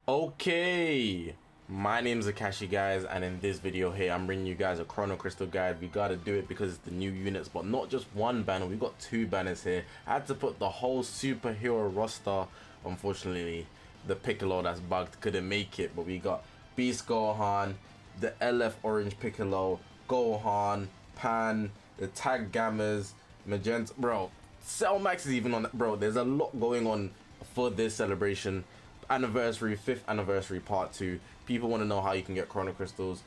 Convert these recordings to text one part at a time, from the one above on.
Okay, my name's Zakashi, guys, and in this video here I'm bringing you guys a Chrono Crystal guide. We gotta do it because it's the new units, but not just one banner, we got two banners here. I had to put the whole superhero roster. Unfortunately, the Piccolo that's bugged couldn't make it, but we got Beast Gohan, the LF Orange Piccolo, Gohan, Pan, the Tag Gammas, Magenta, bro. Cell Max is even on that, bro. There's a lot going on for this celebration. Anniversary, 5th anniversary part 2. People want to know how you can get Chrono Crystals.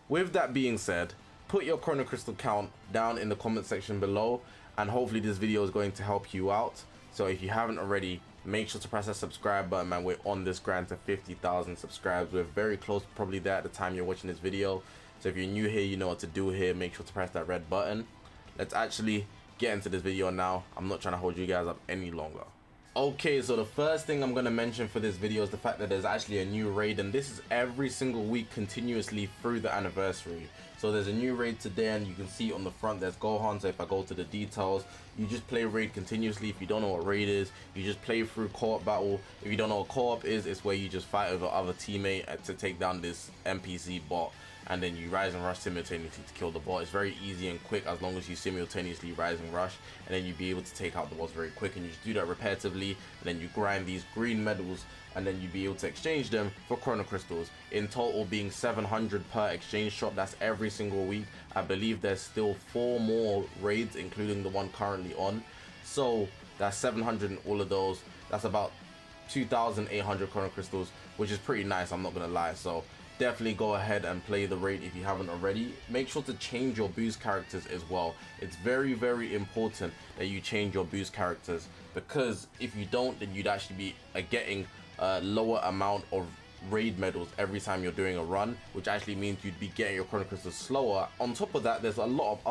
With that being said, put your Chrono Crystal count down in the comment section below, and hopefully this video is going to help you out. So if you haven't already, make sure to press that subscribe button, man. We're on this grind to 50,000 subscribers. We're very close, probably there at the time you're watching this video. So if you're new here, you know what to do here. Make sure to press that red button. Let's actually get into this video now. I'm not trying to hold you guys up any longer. Okay, so the first thing I'm going to mention for this video is the fact that there's actually a new raid, and this is every single week continuously through the anniversary. So there's a new raid today, and you can see on the front there's Gohan. So if I go to the details, you just play raid continuously. If you don't know what raid is, you just play through co-op battle. If you don't know what co-op is, it's where you just fight over other teammate to take down this NPC bot, and then you rise and rush simultaneously to kill the bot. It's very easy and quick as long as you simultaneously rise and rush, and then you'll be able to take out the boss very quick. And you just do that repetitively, and then you grind these green medals, and then you'll be able to exchange them for Chrono Crystals. In total being 700 per exchange shop. That's every single week. I believe there's still 4 more raids, including the one currently on. So that's 700 in all of those. That's about 2,800 Chrono Crystals, which is pretty nice, I'm not gonna lie. So definitely go ahead and play the raid if you haven't already. Make sure to change your boost characters as well. It's very, very important that you change your boost characters, because if you don't, then you'd actually be getting a lower amount of raid medals every time you're doing a run, which actually means you'd be getting your Chrono Crystals slower. On top of that, there's a lot of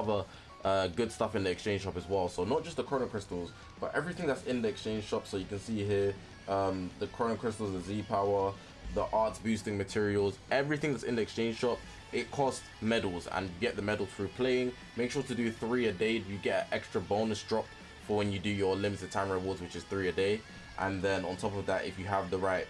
other good stuff in the exchange shop as well. So not just the Chrono Crystals, but everything that's in the exchange shop. So you can see here the Chrono Crystals, the Z Power, the arts boosting materials, everything that's in the exchange shop. It costs medals, and you get the medals through playing. Make sure to do 3 a day. You get an extra bonus drop for when you do your limited time rewards, which is 3 a day. And then on top of that, if you have the right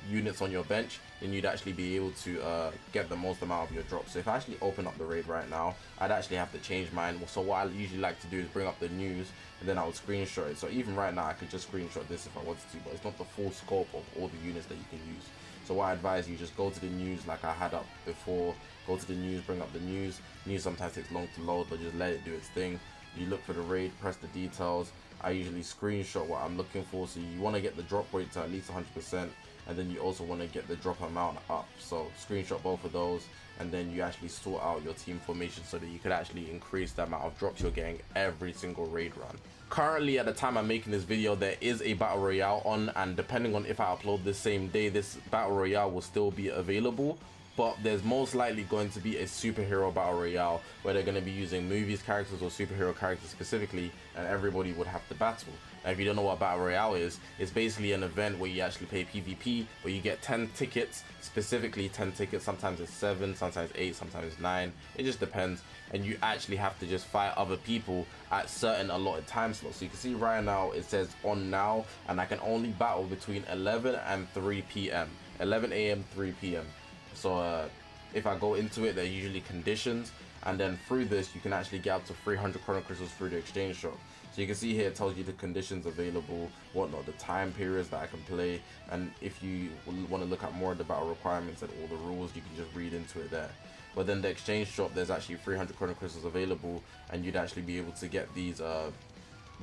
units on your bench, then you'd actually be able to get the most amount of your drops. So if I actually open up the raid right now, I'd actually have to change mine. So what I usually like to do is bring up the news, and then I would screenshot it. So even right now I could just screenshot this if I wanted to, but it's not the full scope of all the units that you can use. So what I advise you, just go to the news like I had up before. Go to the news, bring up the news. News sometimes takes long to load, but just let it do its thing. You look for the raid, press the details. I usually screenshot what I'm looking for. So you want to get the drop rate to at least 100%, and then you also want to get the drop amount up. So screenshot both of those, and then you actually sort out your team formation so that you could actually increase the amount of drops you're getting every single raid run. Currently, at the time I'm making this video, there is a battle royale on, and depending on if I upload this same day, this battle royale will still be available. But there's most likely going to be a superhero battle royale where they're going to be using movies characters or superhero characters specifically, and everybody would have to battle. Now, if you don't know what battle royale is, it's basically an event where you actually play PvP, where you get 10 tickets, specifically 10 tickets. Sometimes it's 7, sometimes 8, sometimes 9. It just depends. And you actually have to just fight other people at certain allotted time slots. So you can see right now it says on now, and I can only battle between 11 and 3 p.m. 11 a.m. 3 p.m. So if I go into it, there are usually conditions, and then through this you can actually get up to 300 Chrono Crystals through the exchange shop. So you can see here it tells you the conditions available, whatnot, the time periods that I can play, and if you want to look at more of the battle requirements and all the rules, you can just read into it there. But then the exchange shop, there's actually 300 Chrono Crystals available, and you'd actually be able to get these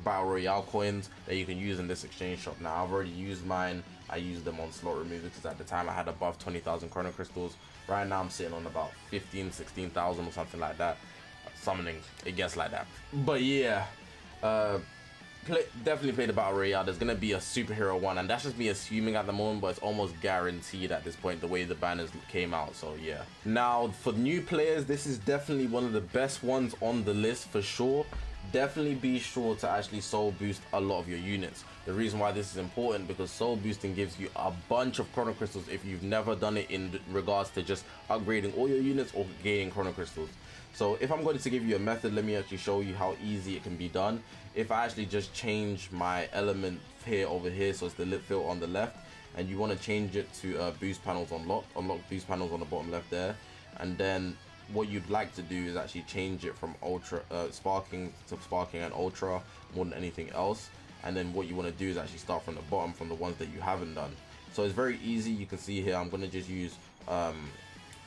battle royale coins that you can use in this exchange shop. Now I've already used mine. I used them on slot removal because at the time I had above 20,000 Chrono Crystals. Right now I'm sitting on about 16,000 or something like that. Summoning, it gets like that. But yeah, definitely play the battle royale. There's gonna be a superhero one, and that's just me assuming at the moment, but it's almost guaranteed at this point the way the banners came out. So yeah, now for new players, this is definitely one of the best ones on the list for sure. Definitely be sure to actually soul boost a lot of your units. The reason why this is important, because soul boosting gives you a bunch of Chrono Crystals if you've never done it in regards to just upgrading all your units or gaining Chrono Crystals. So if I'm going to give you a method, let me actually show you how easy it can be done. If I actually just change my element here over here, so it's the lit fill on the left, and you want to change it to boost panels unlock boost panels on the bottom left there. And then what you'd like to do is actually change it from ultra sparking to sparking and ultra more than anything else. And then what you want to do is actually start from the bottom, from the ones that you haven't done. So it's very easy. You can see here I'm going to just use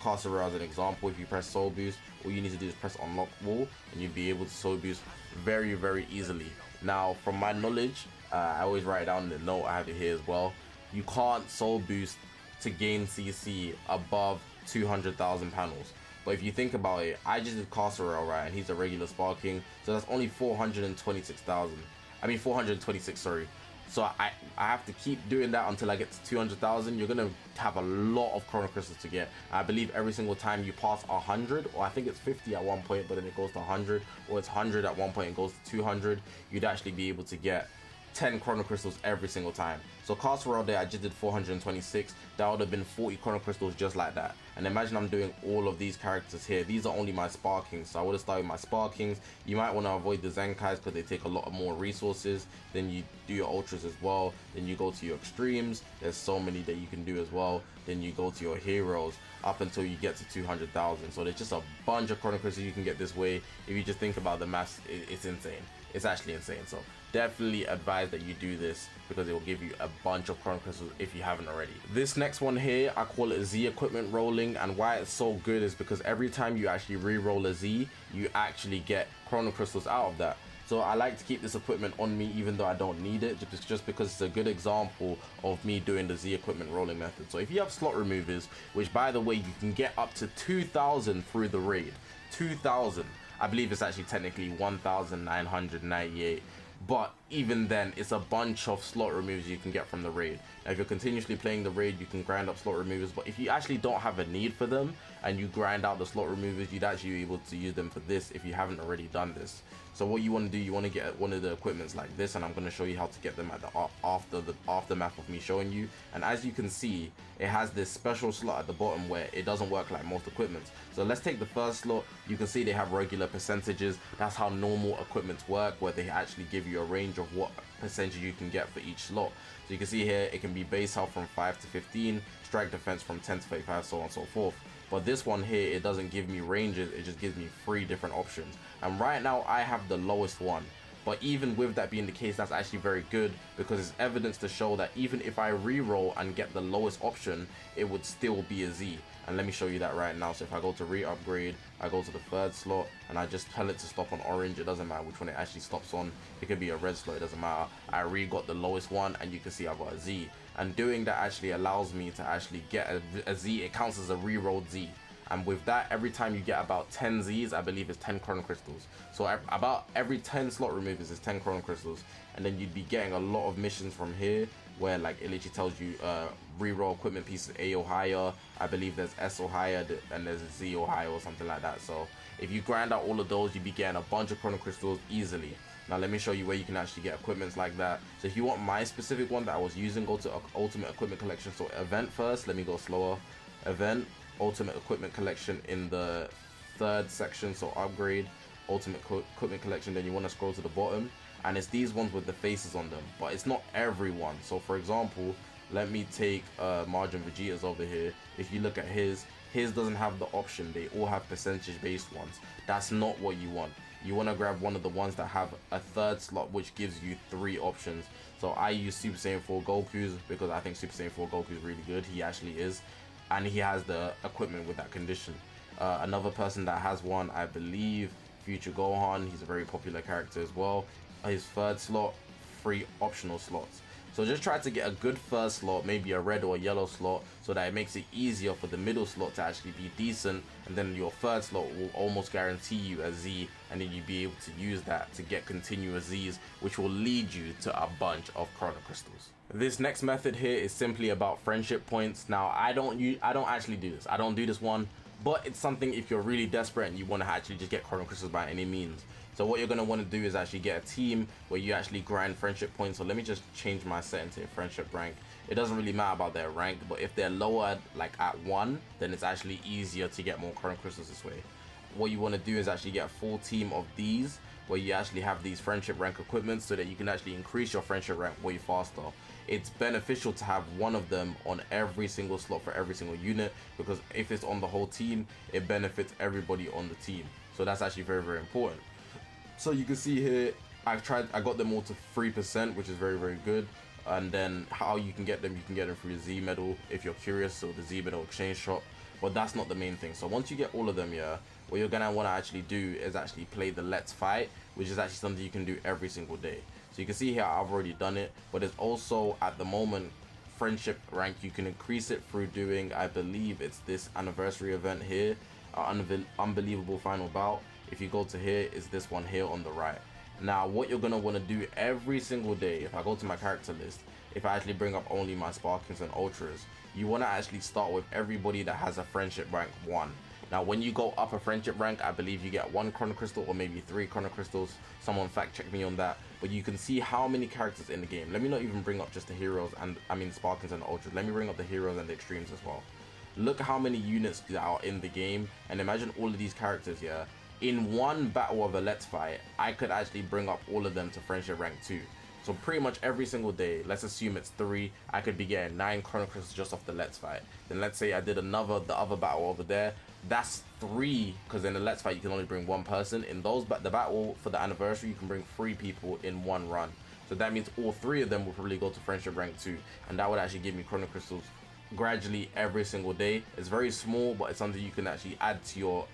Carcerer as an example. If you press soul boost, all you need to do is press unlock wall and you'll be able to soul boost very easily. Now from my knowledge, I always write it down in the note, I have it here as well, you can't soul boost to gain CC above 200,000 panels. But if you think about it, I just did Carcerer, right, and he's a regular sparking, so that's only 426, sorry. So I have to keep doing that until I get to 200,000. You're gonna have a lot of chrono crystals to get. I believe every single time you pass 100, or I think it's 50 at one point, but then it goes to 100, or it's 100 at one point and goes to 200, you'd actually be able to get 10 chrono crystals every single time. So Carcerer there, I just did 426. That would have been 40 chrono crystals just like that. And imagine I'm doing all of these characters here. These are only my sparkings, so I would have started with my sparkings. You might want to avoid the Zenkais because they take a lot more resources. Then you do your ultras as well. Then you go to your extremes. There's so many that you can do as well. Then you go to your heroes up until you get to 200,000. So there's just a bunch of chrono crystals you can get this way. If you just think about the mass, it's insane. It's actually insane. So definitely advise that you do this because it will give you a bunch of chrono crystals if you haven't already. This next one here, I call it Z equipment rolling, and why it's so good is because every time you actually re-roll a Z, you actually get chrono crystals out of that. So I like to keep this equipment on me even though I don't need it, just because it's a good example of me doing the Z equipment rolling method. So if you have slot removers, which by the way you can get up to 2,000 through the raid, 2,000. I believe it's actually technically 1,998, but even then it's a bunch of slot removers you can get from the raid. Now if you're continuously playing the raid, you can grind up slot removers, but if you actually don't have a need for them and you grind out the slot removers, you'd actually be able to use them for this if you haven't already done this. So what you want to do, you want to get one of the equipments like this, and I'm going to show you how to get them at the aftermath of me showing you. And as you can see, it has this special slot at the bottom where it doesn't work like most equipments. So let's take the first slot. You can see they have regular percentages. That's how normal equipments work, where they actually give you a range of what percentage you can get for each slot. So you can see here it can be base health from 5 to 15, strike defense from 10 to 35, so on and so forth. But this one here, it doesn't give me ranges, it just gives me 3 different options. And right now I have the lowest one. But even with that being the case, that's actually very good because it's evidence to show that even if I re-roll and get the lowest option, it would still be a Z. And let me show you that right now. So if I go to re-upgrade, I go to the 3rd slot and I just tell it to stop on orange. It doesn't matter which one it actually stops on. It could be a red slot, it doesn't matter. I re-got the lowest one and you can see I got a Z. And doing that actually allows me to actually get a Z. It counts as a re-rolled Z. And with that, every time you get about 10 Zs, I believe it's 10 chrono crystals. So about every 10 slot removers is 10 chrono crystals. And then you'd be getting a lot of missions from here where like it literally tells you reroll equipment pieces A or higher. I believe there's S or higher and there's a Z or higher or something like that. So if you grind out all of those, you'd be getting a bunch of chrono crystals easily. Now let me show you where you can actually get equipments like that. So if you want my specific one that I was using, go to Ultimate Equipment Collection. So event first, let me go slower. Event, Ultimate Equipment Collection in the 3rd section, so upgrade, Ultimate Equipment Collection. Then you want to scroll to the bottom and it's these ones with the faces on them, but it's not everyone. So for example, let me take Margin Vegeta's over here. If you look at his doesn't have the option. They all have percentage based ones. That's not what you want. You want to grab one of the ones that have a 3rd slot, which gives you 3 options. So I use Super Saiyan 4 Goku's because I think Super Saiyan 4 Goku is really good. He actually is, and he has the equipment with that condition. Another person that has one, I believe, Future Gohan. He's a very popular character as well. His 3rd slot, 3 optional slots. So just try to get a good 1st slot, maybe a red or a yellow slot, so that it makes it easier for the middle slot to actually be decent, and then your 3rd slot will almost guarantee you a Z, and then you'll be able to use that to get continuous Zs, which will lead you to a bunch of chrono crystals. This next method here is simply about friendship points. Now I don't actually do this. I don't do this one, but it's something if you're really desperate and you want to actually just get chrono crystals by any means. So what you're going to want to do is actually get a team where you actually grind friendship points. So let me just change my setting to friendship rank. It doesn't really matter about their rank, but if they're lower, like at 1, then it's actually easier to get more chrono crystals this way. What you want to do is actually get a full team of these where you actually have these friendship rank equipment so that you can actually increase your friendship rank way faster. it's beneficial to have one of them on every single slot for every single unit, because if it's on the whole team, it benefits everybody on the team. So that's actually very, very important. So you can see here, I got them all to 3%, which is very, very good. And then how you can get them through Z medal if you're curious, so the Z medal exchange shop. But that's not the main thing. So once you get all of them, yeah, what you're gonna want to actually do is actually play the Let's Fight, which is actually something you can do every single day. So you can see here I've already done it, but there's also at the moment friendship rank. You can increase it through doing, I believe it's this anniversary event here, unbelievable final bout. If you go to here, is this one here on the right. Now what you're gonna want to do every single day, if I go to my character list, if I actually bring up only my Sparkings and Ultras, you want to actually start with everybody that has a friendship rank 1. Now when you go up a friendship rank, I believe you get 1 Chrono Crystal or maybe 3 Chrono Crystals. Someone fact check me on that. But you can see how many characters in the game. Let me not even bring up just the heroes and Sparkings and Ultras. Let me bring up the heroes and the extremes as well. Look how many units that are in the game, and imagine all of these characters, yeah. In one battle of a Let's Fight, I could actually bring up all of them to friendship rank 2. So pretty much every single day, let's assume it's 3, I could be getting 9 Chrono Crystals just off the Let's Fight. Then let's say I did the other battle over there, that's 3, because in the Let's Fight you can only bring 1 person. In the battle for the anniversary, you can bring 3 people in one run. So that means all 3 of them will probably go to friendship rank 2, and that would actually give me Chrono Crystals gradually every single day. It's very small, but it's something you can actually add to your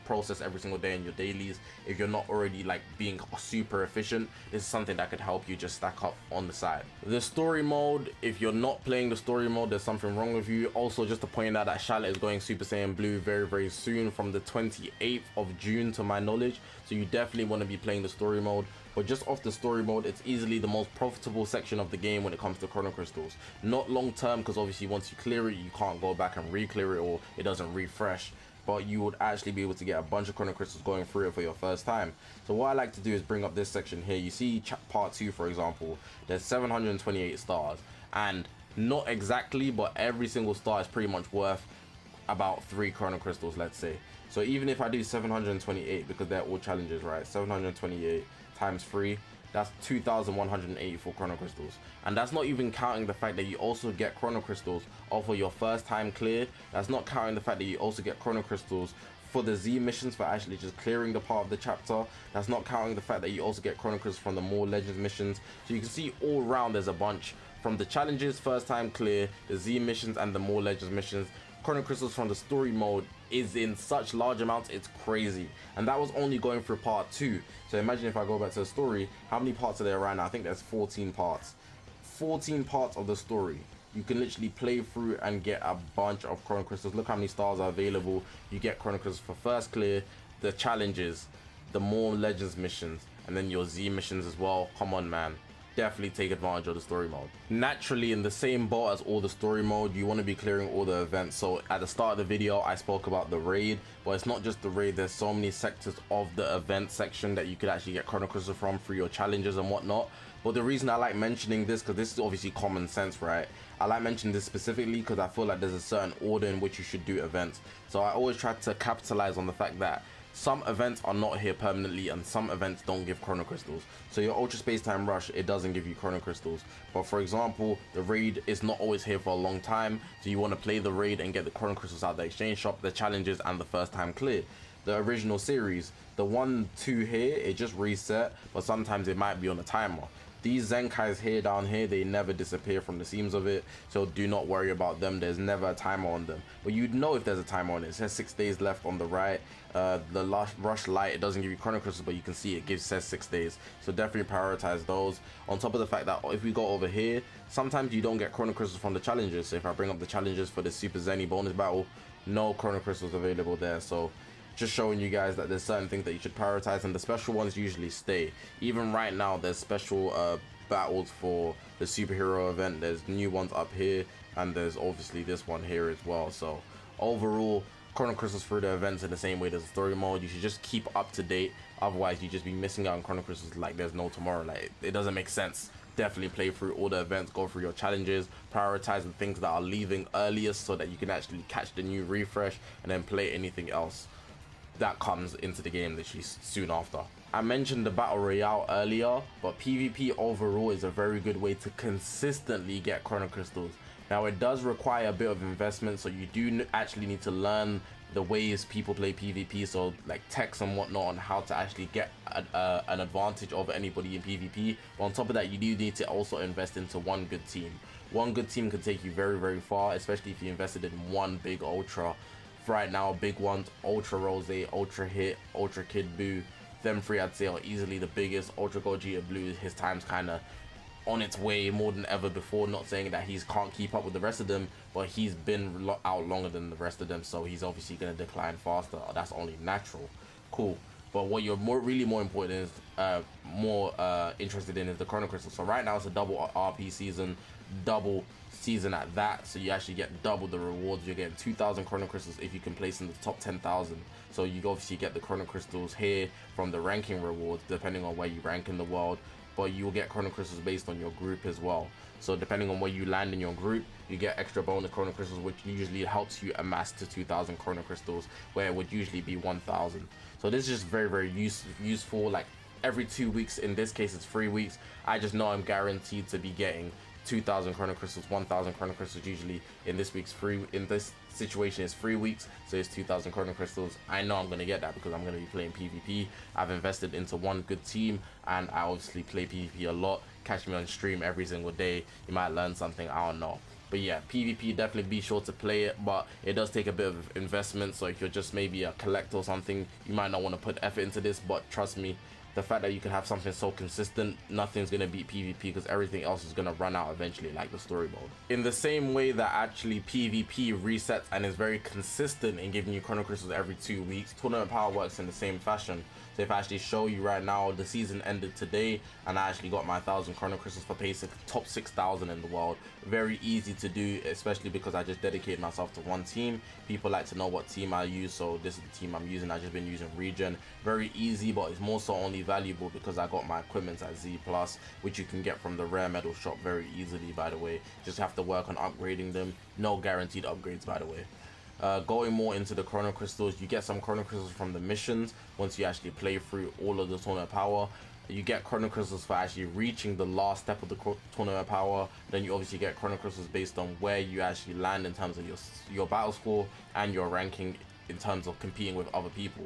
process every single day in your dailies. If you're not already being super efficient, this is something that could help you just stack up on the side. The story mode, if you're not playing the story mode, there's something wrong with you. Also, just to point out that Charlotte is going Super Saiyan Blue very, very soon, from the 28th of June to my knowledge. So you definitely want to be playing the story mode. But just off the story mode, it's easily the most profitable section of the game when it comes to Chrono Crystals. Not long term, because obviously once you clear it, you can't go back and re-clear it, or it doesn't refresh. But you would actually be able to get a bunch of Chrono Crystals going through it for your first time. So what I like to do is bring up this section here. You see part 2, for example, there's 728 stars, and not exactly, but every single star is pretty much worth about 3 Chrono Crystals, let's say. So even if I do 728, because they're all challenges, right? 728 times 3, that's 2,184 Chrono Crystals. And that's not even counting the fact that you also get Chrono Crystals off of your first time clear. That's not counting the fact that you also get Chrono Crystals for the Z missions, for actually just clearing the part of the chapter. That's not counting the fact that you also get Chrono Crystals from the more Legends missions. So you can see all around there's a bunch from the challenges, first time clear, the Z missions, and the more Legends missions. Chrono Crystals from the story mode is in such large amounts, it's crazy. And that was only going through part 2. So imagine if I go back to the story, how many parts are there right now? I think there's 14 parts. 14 parts of the story. You can literally play through and get a bunch of Chrono Crystals. Look how many stars are available. You get Chrono Crystals for first clear, the challenges, the more Legends missions, and then your Z missions as well. Come on, man. Definitely take advantage of the story mode. Naturally, in the same boat as all the story mode, you want to be clearing all the events. So at the start of the video, I spoke about the raid, but it's not just the raid. There's so many sectors of the event section that you could actually get Chrono Crystals from through your challenges and whatnot. But the reason I like mentioning this, because this is obviously common sense, right? I like mentioning this specifically because I feel like there's a certain order in which you should do events. So I always try to capitalize on the fact that some events are not here permanently, and some events don't give Chrono Crystals. So your Ultra Space Time Rush, it doesn't give you Chrono Crystals. But for example, the raid is not always here for a long time, so you want to play the raid and get the Chrono Crystals out of the exchange shop, the challenges, and the first time clear. The original series, the 1, 2 here, it just reset, but sometimes it might be on a timer. These Zenkais here down here, they never disappear from the seams of it, so do not worry about them. There's never a timer on them, but you'd know if there's a timer on it. It says 6 days left on the right. The last rush light, it doesn't give you Chrono Crystals, but you can see it says 6 days, so definitely prioritize those. On top of the fact that if we go over here, sometimes you don't get Chrono Crystals from the challenges. So if I bring up the challenges for the Super Zenny bonus battle, no Chrono Crystals available there. So just showing you guys that there's certain things that you should prioritize, and the special ones usually stay. Even right now, there's special battles for the superhero event. There's new ones up here, and there's obviously this one here as well. So overall, Chrono Crystals through the events in the same way as the story mode. You should just keep up to date, otherwise you just be missing out on Chrono Crystals like there's no tomorrow. Like, it doesn't make sense. Definitely play through all the events, go through your challenges, prioritize the things that are leaving earliest so that you can actually catch the new refresh, and then play anything else that comes into the game literally soon after. I mentioned the battle royale earlier, but PvP overall is a very good way to consistently get chrono crystals. Now it does require a bit of investment, so you do actually need to learn the ways people play PvP, so like techs and whatnot on how to actually get an advantage over anybody in PvP. But on top of that, you do need to also invest into one good team. One good team can take you very far, especially if you invested in one big ultra. Right now, big ones: Ultra Rose, Ultra Hit, Ultra Kid Buu. Them three I'd say are easily the biggest. Ultra Gogeta Blue, his time's kind of on its way more than ever before. Not saying that he can't keep up with the rest of them, but he's been out longer than the rest of them, so he's obviously going to decline faster. That's only natural. Cool. But what you're really more important is interested in is the chrono crystal. So right now it's a double RP season, double season at that, so you actually get double the rewards. You're getting 2,000 chrono crystals if you can place in the top 10,000. So you obviously get the chrono crystals here from the ranking rewards depending on where you rank in the world, but you will get chrono crystals based on your group as well. So depending on where you land in your group, you get extra bonus chrono crystals, which usually helps you amass to 2,000 chrono crystals, where it would usually be 1,000. So this is just very useful. Like every 2 weeks, in this case it's 3 weeks, I just know I'm guaranteed to be getting 2,000 chrono crystals, 1,000 chrono crystals. Usually in this situation it's 3 weeks, so it's 2,000 chrono crystals. I know I'm gonna get that because I'm gonna be playing PvP. I've invested into one good team, and I obviously play PvP a lot. Catch me on stream every single day, you might learn something, I don't know. But yeah, PvP, definitely be sure to play it, but it does take a bit of investment. So if you're just maybe a collector or something, you might not want to put effort into this, but trust me, the fact that you can have something so consistent, nothing's gonna beat PvP, because everything else is gonna run out eventually, like the story mode. In the same way that actually PvP resets and is very consistent in giving you chrono crystals every 2 weeks, tournament power works in the same fashion. So if I actually show you right now, the season ended today and I actually got my 1,000 chrono crystals for placing top 6,000 in the world. Very easy to do, especially because I just dedicated myself to one team. People like to know what team I use, so this is the team I'm using. I've just been using Regen. Very easy, but it's more so only valuable because I got my equipment at Z+, which you can get from the rare medal shop very easily, by the way. Just have to work on upgrading them. No guaranteed upgrades, by the way. Going more into the chrono crystals, you get some chrono crystals from the missions. Once you actually play through all of the tournament power, you get chrono crystals for actually reaching the last step of the tournament power. Then you obviously get chrono crystals based on where you actually land in terms of your battle score and your ranking in terms of competing with other people.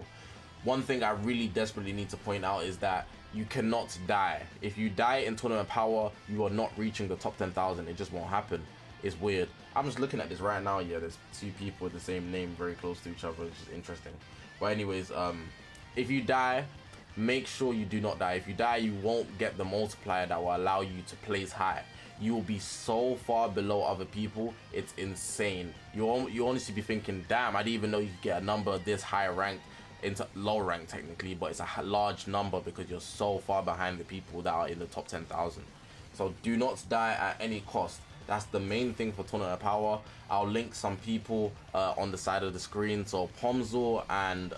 One thing I really desperately need to point out is that you cannot die. If you die in tournament power, you are not reaching the top 10,000. It just won't happen. It's weird. I'm just looking at this right now. Yeah, there's two people with the same name very close to each other, which is interesting. But anyways, if you die, make sure you do not die. If you die, you won't get the multiplier that will allow you to place high. You will be so far below other people, it's insane. You honestly be thinking, damn, I didn't even know you could get a number this high ranked into low rank technically, but it's a large number because you're so far behind the people that are in the top 10,000. So do not die at any cost. That's the main thing for tournament power. I'll link some people on the side of the screen. So Pomzor and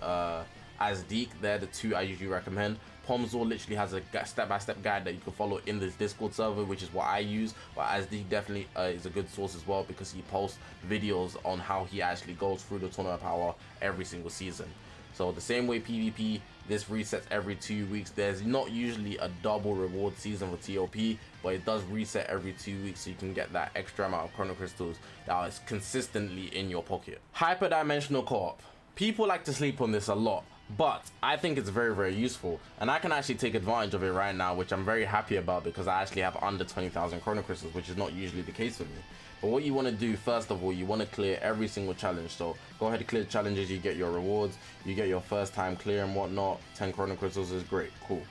Azdeek, they're the two I usually recommend. Pomzor literally has a step-by-step guide that you can follow in this Discord server, which is what I use. But Azdeek definitely is a good source as well because he posts videos on how he actually goes through the tournament power every single season. So the same way PvP, this resets every 2 weeks. There's not usually a double reward season for TOP, but it does reset every 2 weeks, so you can get that extra amount of chrono crystals that is consistently in your pocket. Hyperdimensional co-op. People like to sleep on this a lot, but I think it's very useful, and I can actually take advantage of it right now, which I'm very happy about because I actually have under 20,000 chrono crystals, which is not usually the case for me. But what you want to do, first of all, you want to clear every single challenge. So go ahead and clear challenges, you get your rewards, you get your first time clear and whatnot. 10 chrono crystals is great, cool.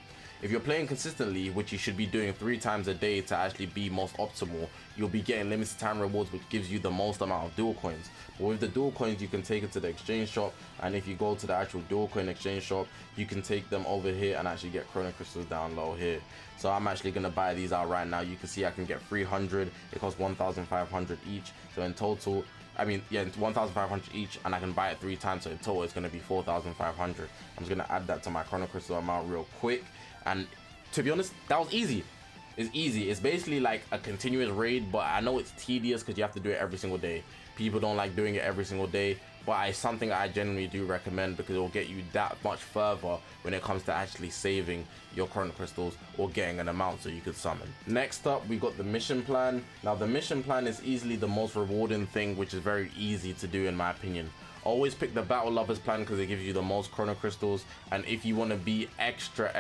If you're playing consistently, which you should be doing 3 times a day to actually be most optimal, you'll be getting limited time rewards, which gives you the most amount of dual coins. But with the dual coins, you can take it to the exchange shop, and if you go to the actual dual coin exchange shop, you can take them over here and actually get chrono crystals down low here. So I'm actually going to buy these out right now. You can see I can get 300. It costs 1,500 each. So in total, I mean, yeah, 1,500 each, and I can buy it 3 times. So in total, it's going to be 4,500. I'm just going to add that to my chrono crystal amount real quick. And to be honest, that was easy. It's easy. It's basically like a continuous raid, but I know it's tedious because you have to do it every single day. People don't like doing it every single day, but it's something I generally do recommend because it will get you that much further when it comes to actually saving your chrono crystals or getting an amount so you could summon. Next up, we got the mission plan. Now the mission plan is easily the most rewarding thing, which is very easy to do in my opinion. Always pick the battle lovers plan because it gives you the most chrono crystals, and if you want to be extra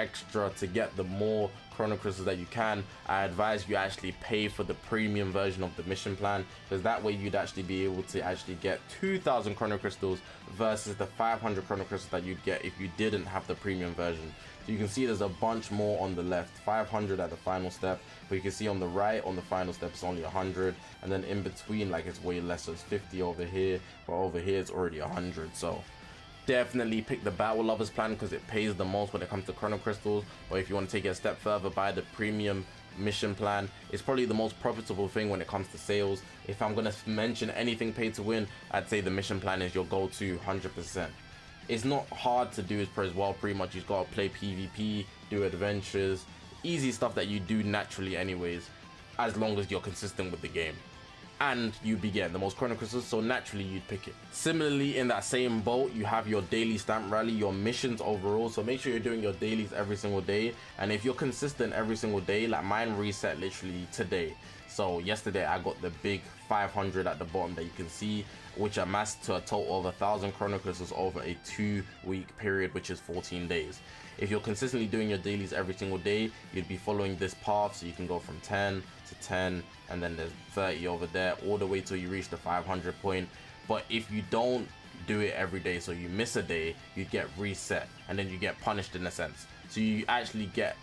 to get the more chrono crystals that you can, I advise you actually pay for the premium version of the mission plan, because that way you'd actually be able to actually get 2,000 chrono crystals versus the 500 chrono crystals that you'd get if you didn't have the premium version. So you can see there's a bunch more on the left, 500 at the final step, but you can see on the right, on the final step, it's only 100, and then in between, like, it's way less, so it's 50 over here, but over here it's already 100. So definitely pick the battle lovers plan because it pays the most when it comes to chrono crystals. But if you want to take it a step further, buy the premium mission plan. It's probably the most profitable thing when it comes to sales. If I'm going to mention anything pay to win, I'd say the mission plan is your go-to 100%. It's not hard to do as well. Pretty much you've got to play PvP, do adventures, easy stuff that you do naturally anyways, as long as you're consistent with the game and you be getting the most chrono crystals, so naturally you'd pick it. Similarly, in that same boat, you have your daily stamp rally, your missions overall, so make sure you're doing your dailies every single day. And if you're consistent every single day, like mine reset literally today. So yesterday I got the big 500 at the bottom that you can see, which amassed to a total of 1,000 chrono crystals over a 2-week period, which is 14 days. If you're consistently doing your dailies every single day, you'd be following this path, so you can go from 10 to 10, and then there's 30 over there, all the way till you reach the 500 point. But if you don't do it every day, so you miss a day, you get reset, and then you get punished in a sense. So you actually get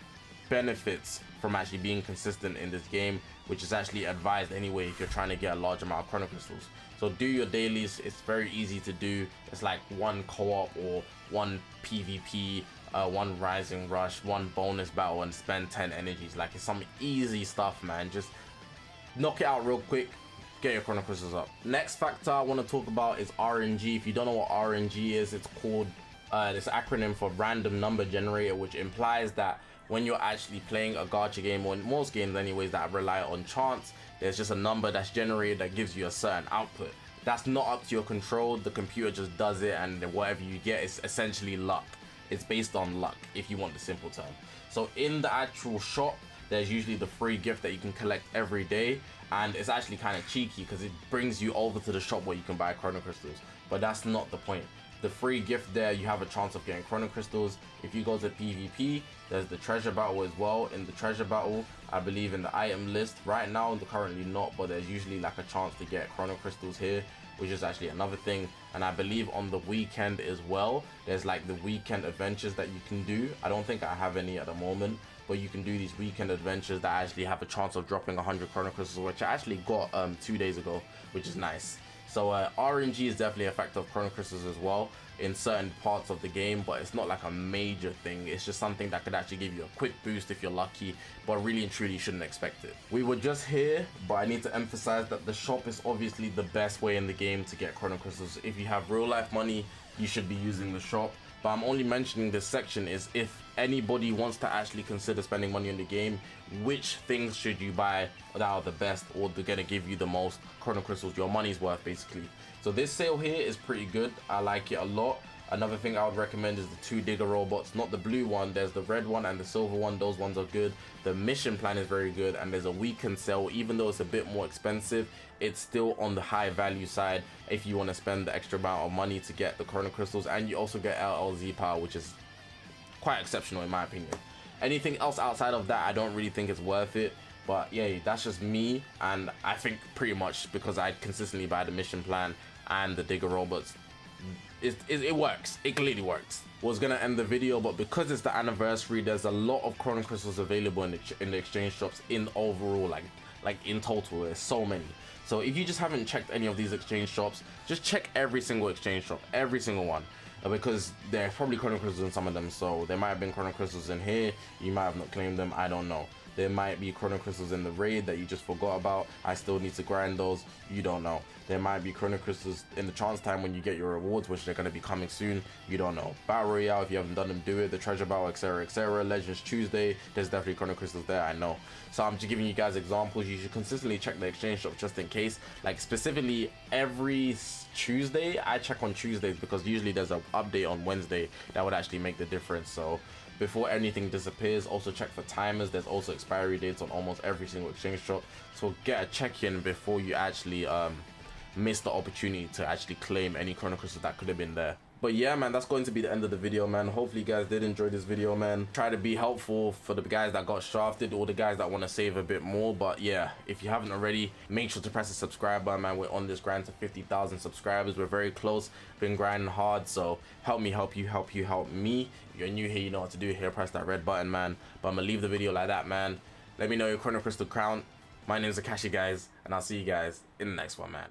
benefits from actually being consistent in this game, which is actually advised anyway if you're trying to get a large amount of chrono crystals. So do your dailies, it's very easy to do. It's like one co-op or one PvP, one rising rush, one bonus battle, and spend 10 energies. Like, it's some easy stuff, man. Just knock it out real quick, get your chrono crystals up. Next factor I want to talk about is RNG. If you don't know what RNG is, it's called this acronym for random number generator, which implies that when you're actually playing a gacha game, or in most games anyways that rely on chance, there's just a number that's generated that gives you a certain output. That's not up to your control. The computer just does it, and whatever you get is essentially luck. It's based on luck, if you want the simple term. So in the actual shop, there's usually the free gift that you can collect every day, and it's actually kind of cheeky because it brings you over to the shop where you can buy chrono crystals, but that's not the point. The free gift there, you have a chance of getting chrono crystals. If you go to PvP, there's the treasure battle as well. In the treasure battle, I believe in the item list right now, currently not, but there's usually like a chance to get chrono crystals here, which is actually another thing. And I believe on the weekend as well, there's like the weekend adventures that you can do. I don't think I have any at the moment, but you can do these weekend adventures that actually have a chance of dropping 100 chrono crystals, which I actually got 2 days ago, which is nice. So RNG is definitely a factor of chrono crystals as well in certain parts of the game, but it's not like a major thing. It's just something that could actually give you a quick boost if you're lucky, but really and truly you shouldn't expect it. We were just here, but I need to emphasize that the shop is obviously the best way in the game to get chrono crystals. If you have real life money, you should be using the shop. But I'm only mentioning this section is if anybody wants to actually consider spending money on the game, which things should you buy that are the best or they're gonna give you the most chrono crystals, your money's worth basically. So this sale here is pretty good. I like it a lot. Another thing I would recommend is the 2 digger robots, not the blue one. There's the red one and the silver one. Those ones are good. The mission plan is very good, and there's a weekend sale. Even though it's a bit more expensive, it's still on the high value side if you want to spend the extra amount of money to get the chrono crystals, and you also get LLZ power, which is quite exceptional in my opinion. Anything else outside of that, I don't really think it's worth it. But yeah, that's just me, and I think pretty much because I consistently buy the mission plan and the digger robots, it works. It clearly works. Was gonna end the video, but because it's the anniversary, there's a lot of chrono crystals available in the exchange shops in overall, like in total. There's so many. So if you just haven't checked any of these exchange shops, just check every single exchange shop, every single one, because there's probably chrono crystals in some of them. So there might have been chrono crystals in here, you might have not claimed them, I don't know. There might be chrono crystals in the raid that you just forgot about. I still need to grind those. You don't know. There might be chrono crystals in the chance time when you get your rewards, which they're going to be coming soon. You don't know. Battle Royale, if you haven't done them, do it. The treasure battle, etc, etc. Legends Tuesday, there's definitely chrono crystals there, I know. So I'm just giving you guys examples. You should consistently check the exchange shop just in case. Like specifically every Tuesday, I check on Tuesdays because usually there's an update on Wednesday that would actually make the difference. So before anything disappears, also check for timers. There's also expiry dates on almost every single exchange shop, so get a check-in before you actually miss the opportunity to actually claim any chrono crystals that could have been there. But yeah, man, that's going to be the end of the video, man. Hopefully you guys did enjoy this video, man. Try to be helpful for the guys that got shafted or the guys that want to save a bit more. But yeah, if you haven't already, make sure to press the subscribe button, man. We're on this grind to 50,000 subscribers. We're very close, been grinding hard, so help me help you, help you help me. If you're new here, you know what to do here. Press that red button, man. But I'm gonna leave the video like that, man. Let me know your chrono crystal count. My name is Zakashi, guys, and I'll see you guys in the next one, man.